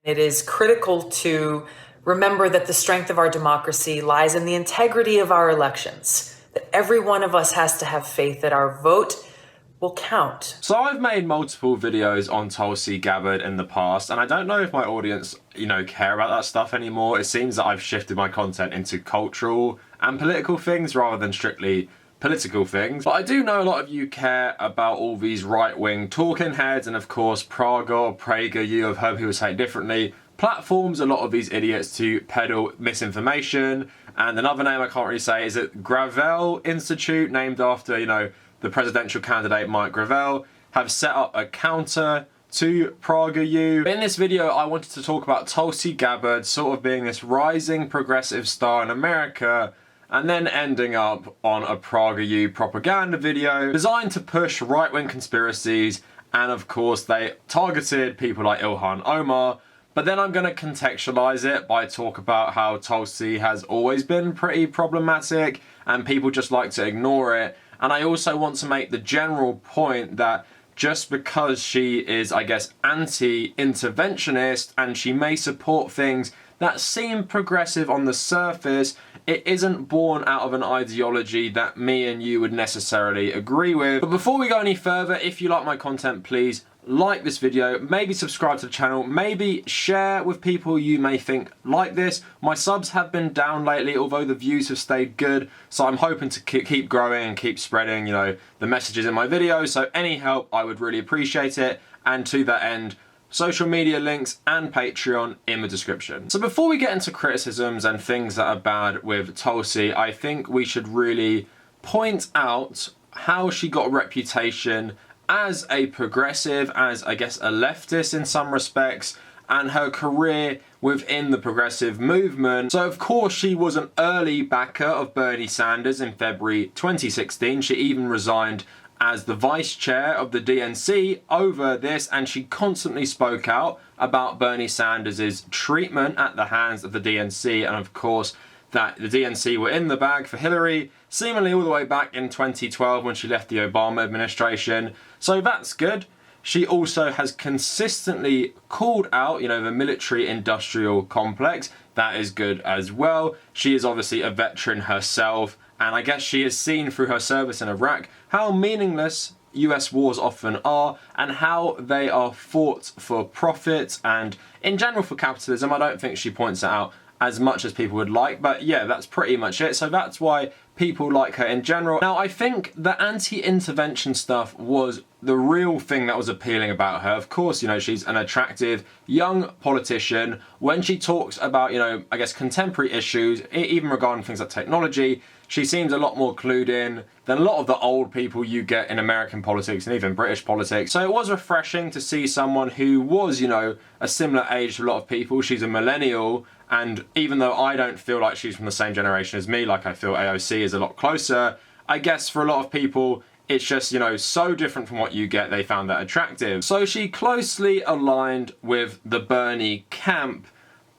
It is critical to remember that the strength of our democracy lies in the integrity of our elections, that every one of us has to have faith that our vote will count. So I've made multiple videos on Tulsi Gabbard in the past, and I don't know if my audience, care about that stuff anymore. It seems that I've shifted my content into cultural and political things rather than strictly political things. But I do know a lot of you care about all these right-wing talking heads, and of course PragerU, I've heard people say it differently, platforms a lot of these idiots to peddle misinformation. And another name I can't really say, is it Gravel Institute, named after, the presidential candidate Mike Gravel, have set up a counter to PragerU. In this video, I wanted to talk about Tulsi Gabbard sort of being this rising progressive star in America, and then ending up on a PragerU propaganda video designed to push right-wing conspiracies, and of course they targeted people like Ilhan Omar. But then I'm going to contextualize it by talk about how Tulsi has always been pretty problematic and people just like to ignore it. And I also want to make the general point that just because she is, I guess, anti-interventionist and she may support things that seem progressive on the surface, it isn't born out of an ideology that me and you would necessarily agree with. But before we go any further, if you like my content, please like this video, maybe subscribe to the channel, maybe share with people you may think like this. My subs have been down lately, although the views have stayed good, so I'm hoping to keep growing and keep spreading, the messages in my videos. So any help, I would really appreciate it. And to that end, social media links and Patreon in the description. So before we get into criticisms and things that are bad with Tulsi, I think we should really point out how she got a reputation as a progressive, as I guess a leftist in some respects, and her career within the progressive movement. So of course she was an early backer of Bernie Sanders in February 2016. She even resigned as the vice chair of the DNC over this, and she constantly spoke out about Bernie Sanders' treatment at the hands of the DNC, and of course that the DNC were in the bag for Hillary, seemingly all the way back in 2012 when she left the Obama administration. So that's good. She also has consistently called out, the military-industrial complex. That is good as well. She is obviously a veteran herself, and I guess she has seen through her service in Iraq how meaningless US wars often are, and how they are fought for profit and in general for capitalism. I don't think she points it out as much as people would like, but yeah, that's pretty much it. So that's why people like her in general. Now, I think the anti-intervention stuff was the real thing that was appealing about her. Of course, she's an attractive young politician. When she talks about, I guess contemporary issues, even regarding things like technology, she seems a lot more clued in than a lot of the old people you get in American politics and even British politics. So it was refreshing to see someone who was, a similar age to a lot of people. She's a millennial, and even though I don't feel like she's from the same generation as me, like I feel AOC is a lot closer, I guess for a lot of people, it's just, so different from what you get, they found that attractive. So she closely aligned with the Bernie camp.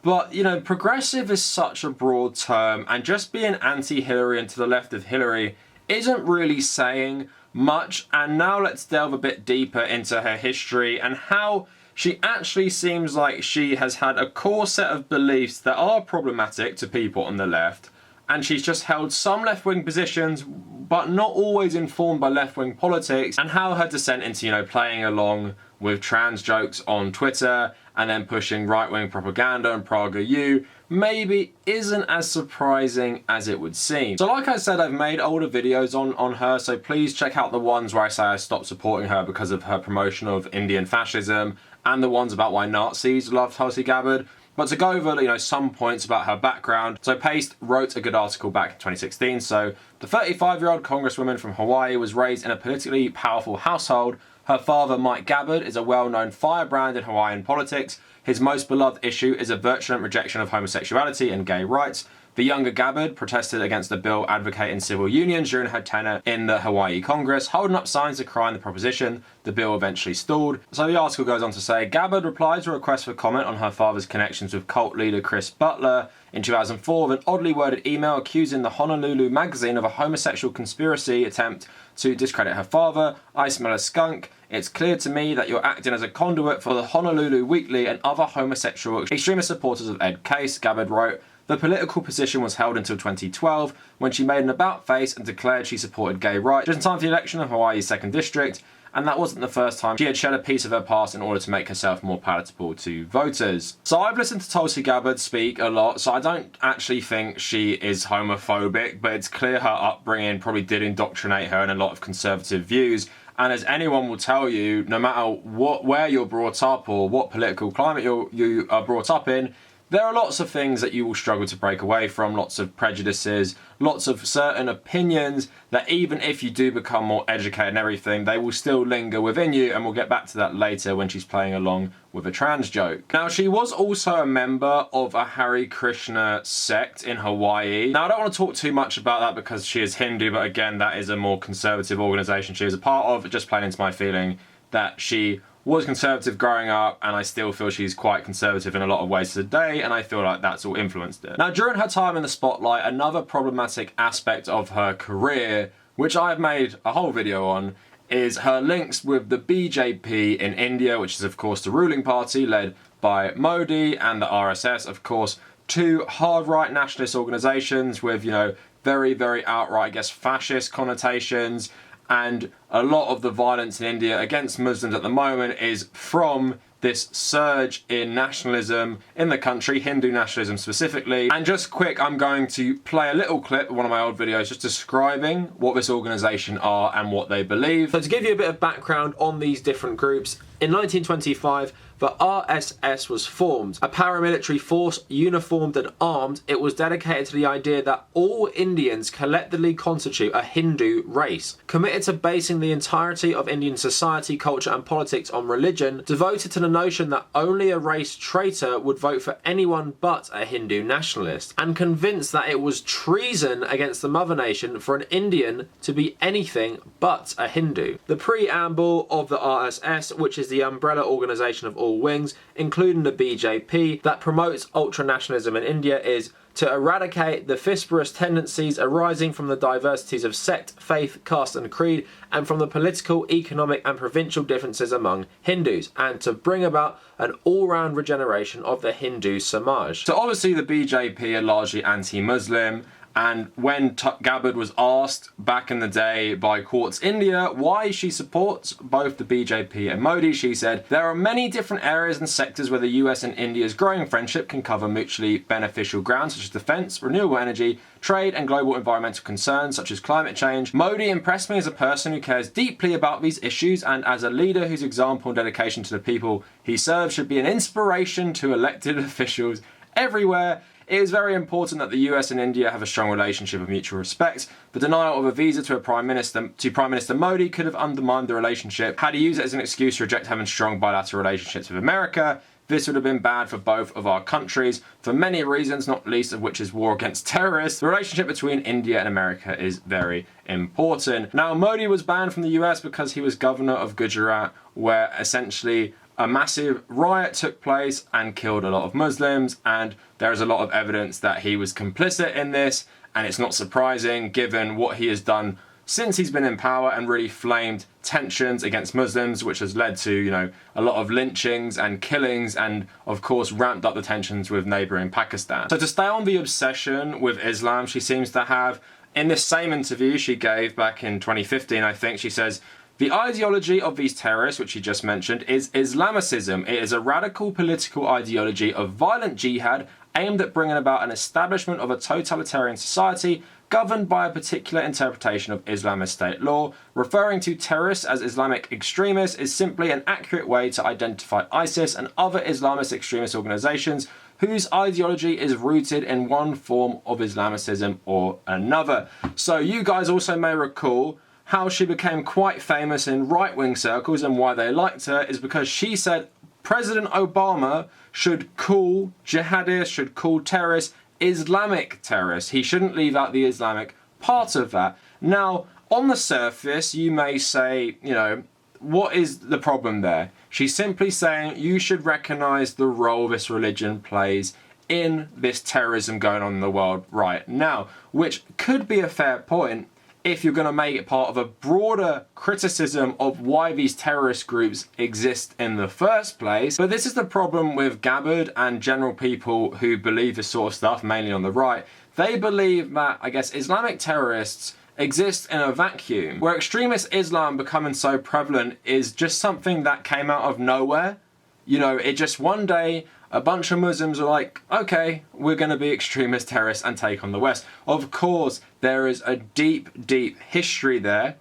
But, progressive is such a broad term, and just being anti-Hillary and to the left of Hillary isn't really saying much. And now let's delve a bit deeper into her history and how she actually seems like she has had a core set of beliefs that are problematic to people on the left, and she's just held some left-wing positions but not always informed by left-wing politics, and how her descent into, playing along with trans jokes on Twitter and then pushing right-wing propaganda and PragerU maybe isn't as surprising as it would seem. So like I said, I've made older videos on her, so please check out the ones where I say I stopped supporting her because of her promotion of Indian fascism, and the ones about why Nazis love Tulsi Gabbard. But to go over, some points about her background, so Paste wrote a good article back in 2016. So the 35-year-old congresswoman from Hawaii was raised in a politically powerful household. Her father, Mike Gabbard, is a well-known firebrand in Hawaiian politics. His most beloved issue is a virulent rejection of homosexuality and gay rights. The younger Gabbard protested against a bill advocating civil unions during her tenure in the Hawaii Congress, holding up signs decrying the proposition. The bill eventually stalled. So the article goes on to say, Gabbard replied to a request for comment on her father's connections with cult leader Chris Butler in 2004 with an oddly worded email accusing the Honolulu magazine of a homosexual conspiracy attempt to discredit her father. I smell a skunk. It's clear to me that you're acting as a conduit for the Honolulu Weekly and other homosexual extremist supporters of Ed Case, Gabbard wrote. The political position was held until 2012, when she made an about-face and declared she supported gay rights, just in time for the election of Hawaii's 2nd District, and that wasn't the first time she had shed a piece of her past in order to make herself more palatable to voters. So I've listened to Tulsi Gabbard speak a lot, so I don't actually think she is homophobic, but it's clear her upbringing probably did indoctrinate her in a lot of conservative views. And as anyone will tell you, no matter where you're brought up or what political climate you are brought up in, there are lots of things that you will struggle to break away from, lots of prejudices, lots of certain opinions that even if you do become more educated and everything, they will still linger within you, and we'll get back to that later when she's playing along with a trans joke. Now, she was also a member of a Hare Krishna sect in Hawaii. Now, I don't want to talk too much about that because she is Hindu, but again, that is a more conservative organisation she was a part of. Just playing into my feeling that she was conservative growing up, and I still feel she's quite conservative in a lot of ways today, and I feel like that's all influenced it. Now, during her time in the spotlight, another problematic aspect of her career, which I've made a whole video on, is her links with the BJP in India, which is of course the ruling party led by Modi, and the RSS, of course, two hard-right nationalist organisations with, you know, very, very outright, I guess, fascist connotations. And a lot of the violence in India against Muslims at the moment is from this surge in nationalism in the country, Hindu nationalism specifically. And just quick, I'm going to play a little clip of one of my old videos just describing what this organisation are and what they believe. So to give you a bit of background on these different groups, in 1925, the RSS was formed, a paramilitary force uniformed and armed. It was dedicated to the idea that all Indians collectively constitute a Hindu race, committed to basing the entirety of Indian society, culture and politics on religion, devoted to the notion that only a race traitor would vote for anyone but a Hindu nationalist, and convinced that it was treason against the mother nation for an Indian to be anything but a Hindu. The preamble of the RSS, which is the umbrella organisation of all wings, including the BJP, that promotes ultranationalism in India, is to eradicate the fissurous tendencies arising from the diversities of sect, faith, caste and creed, and from the political, economic and provincial differences among Hindus, and to bring about an all-round regeneration of the Hindu Samaj. So obviously the BJP are largely anti-Muslim, and when Gabbard was asked back in the day by Quartz India why she supports both the BJP and Modi, she said, "There are many different areas and sectors where the US and India's growing friendship can cover mutually beneficial grounds such as defence, renewable energy, trade and global environmental concerns such as climate change. Modi impressed me as a person who cares deeply about these issues and as a leader whose example and dedication to the people he serves should be an inspiration to elected officials everywhere. It is very important that the US and India have a strong relationship of mutual respect. The denial of a visa to Prime Minister Modi could have undermined the relationship. Had he used it as an excuse to reject having strong bilateral relationships with America, this would have been bad for both of our countries for many reasons, not least of which is war against terrorists. The relationship between India and America is very important." Now, Modi was banned from the US because he was governor of Gujarat, where essentially a massive riot took place and killed a lot of Muslims, and there is a lot of evidence that he was complicit in this, and it's not surprising given what he has done since he's been in power and really flamed tensions against Muslims, which has led to, you know, a lot of lynchings and killings, and of course ramped up the tensions with neighbouring Pakistan. So to stay on the obsession with Islam she seems to have, in this same interview she gave back in 2015, I think, she says, "The ideology of these terrorists, which you just mentioned, is Islamicism. It is a radical political ideology of violent jihad aimed at bringing about an establishment of a totalitarian society governed by a particular interpretation of Islamic state law. Referring to terrorists as Islamic extremists is simply an accurate way to identify ISIS and other Islamist extremist organizations whose ideology is rooted in one form of Islamicism or another." So you guys also may recall how she became quite famous in right-wing circles, and why they liked her is because she said President Obama should call jihadists, should call terrorists, Islamic terrorists. He shouldn't leave out the Islamic part of that. Now, on the surface, you may say, you know, what is the problem there? She's simply saying you should recognise the role this religion plays in this terrorism going on in the world right now, which could be a fair point if you're going to make it part of a broader criticism of why these terrorist groups exist in the first place. But this is the problem with Gabbard and general people who believe this sort of stuff, mainly on the right. They believe that, I guess, Islamic terrorists exist in a vacuum, where extremist Islam becoming so prevalent is just something that came out of nowhere. You know, it just one day, a bunch of Muslims are like, okay, we're going to be extremist terrorists and take on the West. Of course, there is a deep, deep history there.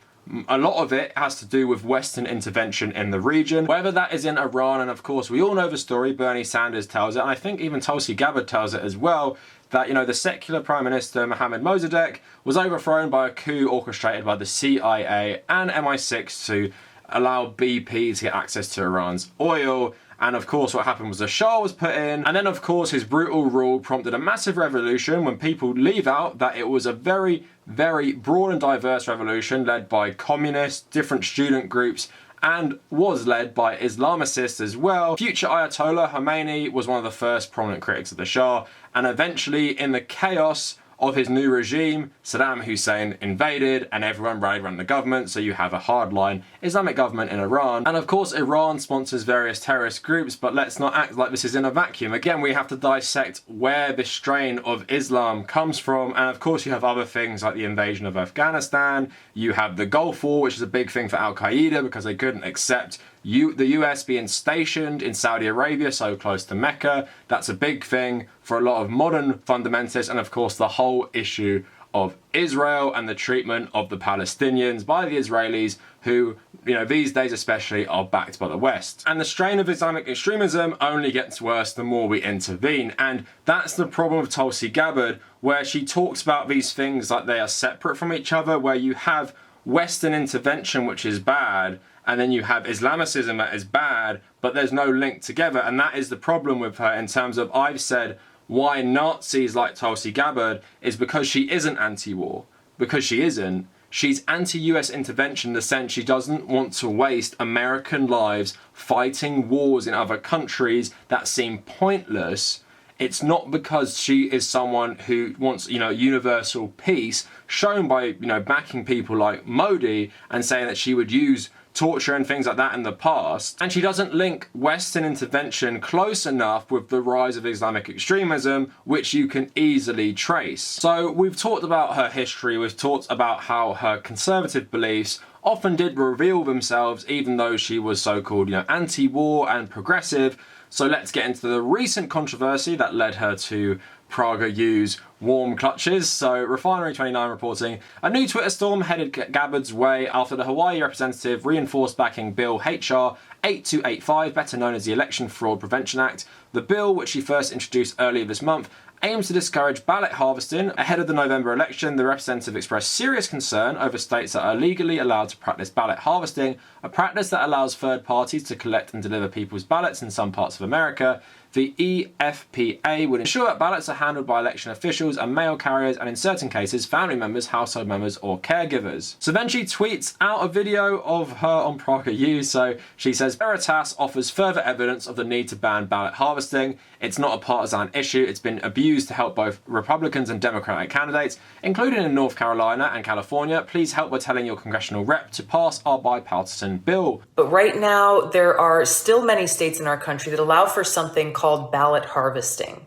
A lot of it has to do with Western intervention in the region, whether that is in Iran, and of course, we all know the story, Bernie Sanders tells it, and I think even Tulsi Gabbard tells it as well, that, you know, the secular Prime Minister, Mohammad Mossadegh, was overthrown by a coup orchestrated by the CIA and MI6 to allow BP to get access to Iran's oil. And of course, what happened was the Shah was put in. And then, of course, his brutal rule prompted a massive revolution when people leave out that it was a very, very broad and diverse revolution led by communists, different student groups, and was led by Islamicists as well. Future Ayatollah Khomeini was one of the first prominent critics of the Shah. And eventually, in the chaos of his new regime, Saddam Hussein invaded and everyone rallied around the government, so you have a hardline Islamic government in Iran. And of course, Iran sponsors various terrorist groups, but let's not act like this is in a vacuum. Again, we have to dissect where this strain of Islam comes from, and of course you have other things like the invasion of Afghanistan, you have the Gulf War, which is a big thing for Al-Qaeda because they couldn't accept the US being stationed in Saudi Arabia, so close to Mecca. That's a big thing for a lot of modern fundamentalists, and of course the whole issue of Israel and the treatment of the Palestinians by the Israelis, who, you know, these days especially are backed by the West. And the strain of Islamic extremism only gets worse the more we intervene, and that's the problem with Tulsi Gabbard, where she talks about these things like they are separate from each other, where you have Western intervention, which is bad, and then you have Islamicism that is bad, but there's no link together. And that is the problem with her in terms of, I've said, why Nazis like Tulsi Gabbard is because she isn't anti-war. Because she isn't. She's anti-US intervention in the sense she doesn't want to waste American lives fighting wars in other countries that seem pointless. It's not because she is someone who wants, you know, universal peace, shown by, you know, backing people like Modi and saying that she would use torture and things like that in the past. And she doesn't link Western intervention close enough with the rise of Islamic extremism, which you can easily trace. So we've talked about her history, we've talked about how her conservative beliefs often did reveal themselves even though she was so-called, you know, anti-war and progressive. So let's get into the recent controversy that led her to PragerU's warm clutches. So Refinery29 reporting, a new Twitter storm headed Gabbard's way after the Hawaii representative reinforced backing Bill HR 8285, better known as the Election Fraud Prevention Act. The bill, which she first introduced earlier this month, aims to discourage ballot harvesting. Ahead of the November election, the representative expressed serious concern over states that are legally allowed to practice ballot harvesting, a practice that allows third parties to collect and deliver people's ballots in some parts of America. The EFPA would ensure that ballots are handled by election officials and mail carriers, and in certain cases, family members, household members, or caregivers. So then she tweets out a video of her on PragerU. So she says, Veritas offers further evidence of the need to ban ballot harvesting. It's not a partisan issue. It's been abused to help both Republicans and Democratic candidates, including in North Carolina and California. Please help by telling your congressional rep to pass our bipartisan bill. But right now, there are still many states in our country that allow for something called ballot harvesting.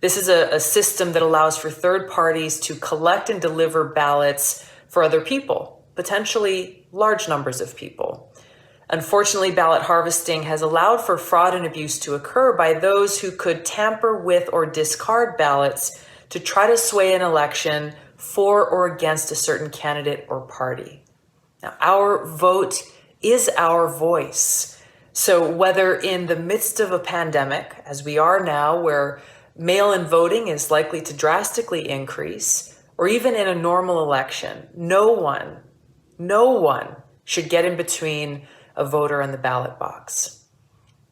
This is a system that allows for third parties to collect and deliver ballots for other people, potentially large numbers of people. Unfortunately, ballot harvesting has allowed for fraud and abuse to occur by those who could tamper with or discard ballots to try to sway an election for or against a certain candidate or party. Now, our vote is our voice. So whether in the midst of a pandemic, as we are now, where mail-in voting is likely to drastically increase, or even in a normal election, no one should get in between a voter and the ballot box.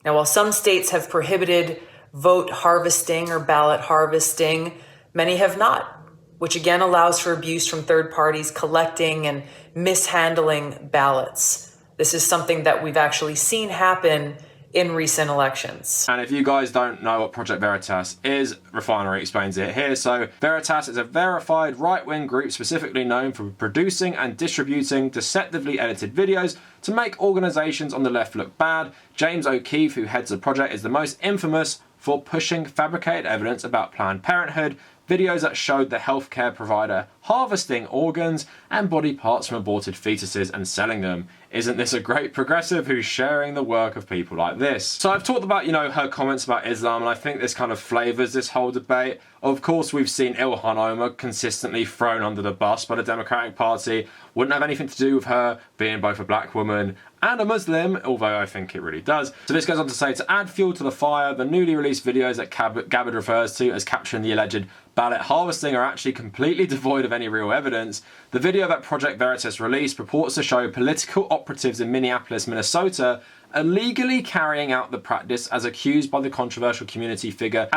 Now, while some states have prohibited vote harvesting or ballot harvesting, many have not, which again allows for abuse from third parties collecting and mishandling ballots. This is something that we've actually seen happen in recent elections. And if you guys don't know what Project Veritas is, Refinery explains it here. So Veritas is a verified right-wing group specifically known for producing and distributing deceptively edited videos to make organisations on the left look bad. James O'Keefe, who heads the project, is the most infamous for pushing fabricated evidence about Planned Parenthood, videos that showed the healthcare provider harvesting organs and body parts from aborted fetuses and selling them. Isn't this a great progressive who's sharing the work of people like this? So I've talked about, her comments about Islam, and I think this kind of flavours this whole debate. Of course, we've seen Ilhan Omar consistently thrown under the bus by the Democratic Party. Wouldn't have anything to do with her being both a black woman and a Muslim, although I think it really does. So this goes on to say, to add fuel to the fire, the newly released videos that Gabbard refers to as capturing the alleged ballot harvesting are actually completely devoid of any real evidence. The video that Project Veritas released purports to show political operatives in Minneapolis, Minnesota, illegally carrying out the practice as accused by the controversial community figure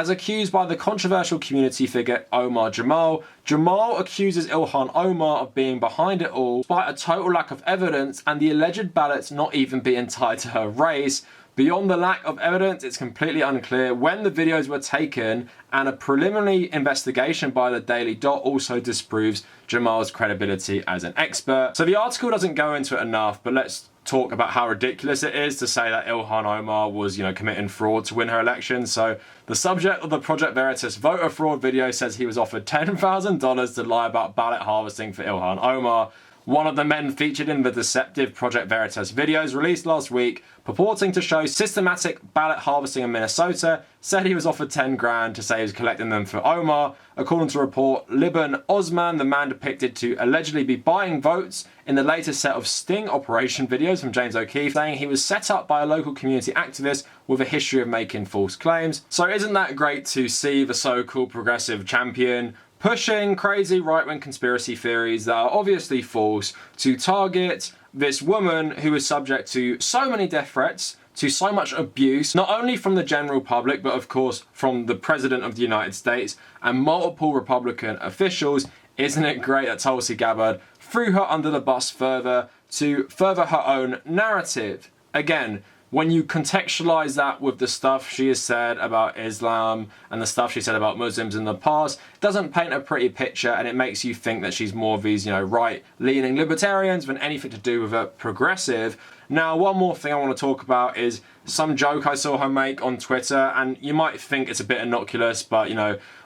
Omar Jamal. Jamal accuses Ilhan Omar of being behind it all, despite a total lack of evidence and the alleged ballots not even being tied to her race. Beyond the lack of evidence, it's completely unclear when the videos were taken, and a preliminary investigation by the Daily Dot also disproves Jamal's credibility as an expert. So the article doesn't go into it enough, but let's talk about how ridiculous it is to say that Ilhan Omar was, committing fraud to win her election. So the subject of the Project Veritas voter fraud video says he was offered $10,000 to lie about ballot harvesting for Ilhan Omar. One of the men featured in the deceptive Project Veritas videos released last week, purporting to show systematic ballot harvesting in Minnesota, said he was offered 10 grand to say he was collecting them for Omar. According to a report, Liban Osman, the man depicted to allegedly be buying votes in the latest set of sting operation videos from James O'Keefe, saying he was set up by a local community activist with a history of making false claims. So isn't that great to see the so-called progressive champion pushing crazy right-wing conspiracy theories that are obviously false to target this woman who is subject to so many death threats, to so much abuse, not only from the general public, but of course from the President of the United States and multiple Republican officials. Isn't it great that Tulsi Gabbard threw her under the bus further to further her own narrative? Again, when you contextualize that with the stuff she has said about Islam and the stuff she said about Muslims in the past, it doesn't paint a pretty picture, and it makes you think that she's more of these, right-leaning libertarians than anything to do with a progressive. Now, one more thing I want to talk about is some joke I saw her make on Twitter, and you might think it's a bit innocuous, but,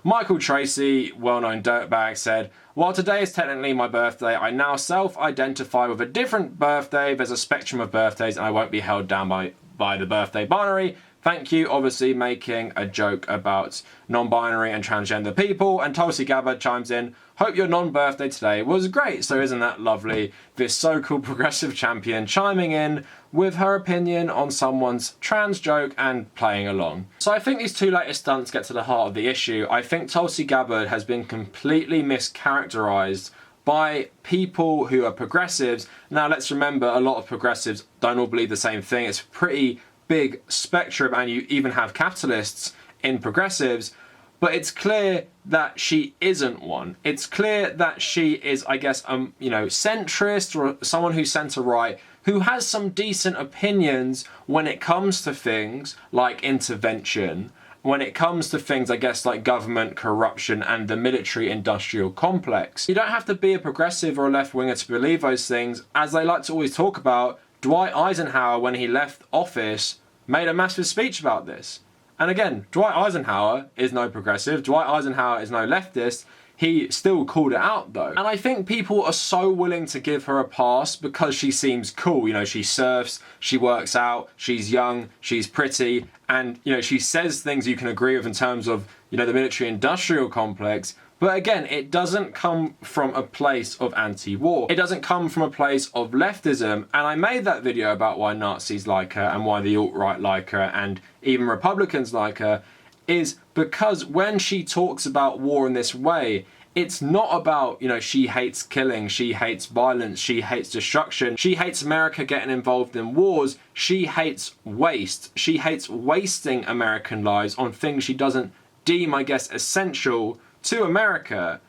Michael Tracy, well-known dirtbag, said, "While today is technically my birthday, I now self-identify with a different birthday. There's a spectrum of birthdays, and I won't be held down by the birthday binary. Thank you," obviously making a joke about non-binary and transgender people. And Tulsi Gabbard chimes in, "Hope your non-birthday today was great." So isn't that lovely? This so-called progressive champion chiming in with her opinion on someone's trans joke and playing along. So I think these two latest stunts get to the heart of the issue. I think Tulsi Gabbard has been completely mischaracterized by people who are progressives. Now let's remember, a lot of progressives don't all believe the same thing. It's a pretty big spectrum, and you even have capitalists in progressives. But it's clear that she isn't one. It's clear that she is, I guess, centrist, or someone who's centre-right, who has some decent opinions when it comes to things like intervention, when it comes to things, I guess, like government corruption and the military-industrial complex. You don't have to be a progressive or a left-winger to believe those things. As they like to always talk about, Dwight Eisenhower, when he left office, made a massive speech about this. And again, Dwight Eisenhower is no progressive, Dwight Eisenhower is no leftist. He still called it out though. And I think people are so willing to give her a pass because she seems cool. She surfs, she works out, she's young, she's pretty, and she says things you can agree with in terms of, the military industrial complex. But again, it doesn't come from a place of anti-war. It doesn't come from a place of leftism. And I made that video about why Nazis like her and why the alt-right like her and even Republicans like her, is because when she talks about war in this way, it's not about, she hates killing, she hates violence, she hates destruction, she hates America getting involved in wars, she hates waste. She hates wasting American lives on things she doesn't deem, I guess, essential to America,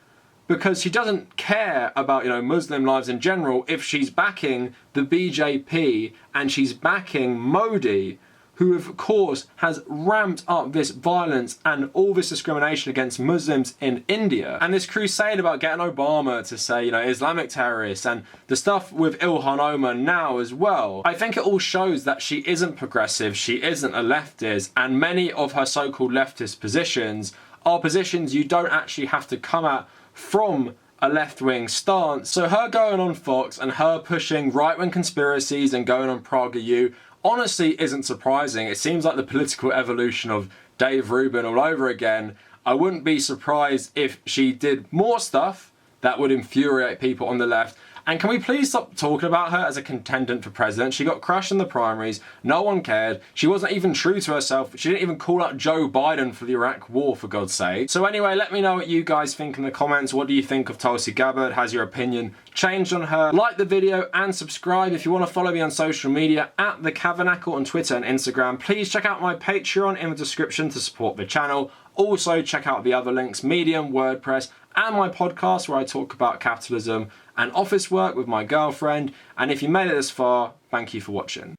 because she doesn't care about, Muslim lives in general if she's backing the BJP and she's backing Modi, who of course has ramped up this violence and all this discrimination against Muslims in India. And this crusade about getting Obama to say, you know, Islamic terrorists, and the stuff with Ilhan Omar now as well. I think it all shows that she isn't progressive, she isn't a leftist, and many of her so-called leftist positions are positions you don't actually have to come at from a left-wing stance. So her going on Fox and her pushing right-wing conspiracies and going on PragerU honestly isn't surprising. It seems like the political evolution of Dave Rubin all over again. I wouldn't be surprised if she did more stuff that would infuriate people on the left. And can we please stop talking about her as a contender for president? She got crushed in the primaries, no one cared, she wasn't even true to herself, she didn't even call out Joe Biden for the Iraq war, for God's sake. So anyway, let me know what you guys think in the comments. What do you think of Tulsi Gabbard? Has your opinion changed on her? Like the video and subscribe. If you want to follow me on social media, at the Kavernacle on Twitter and Instagram. Please check out my Patreon in the description to support the channel. Also check out the other links, Medium, WordPress, and my podcast where I talk about capitalism and office work with my girlfriend. And if you made it this far, thank you for watching.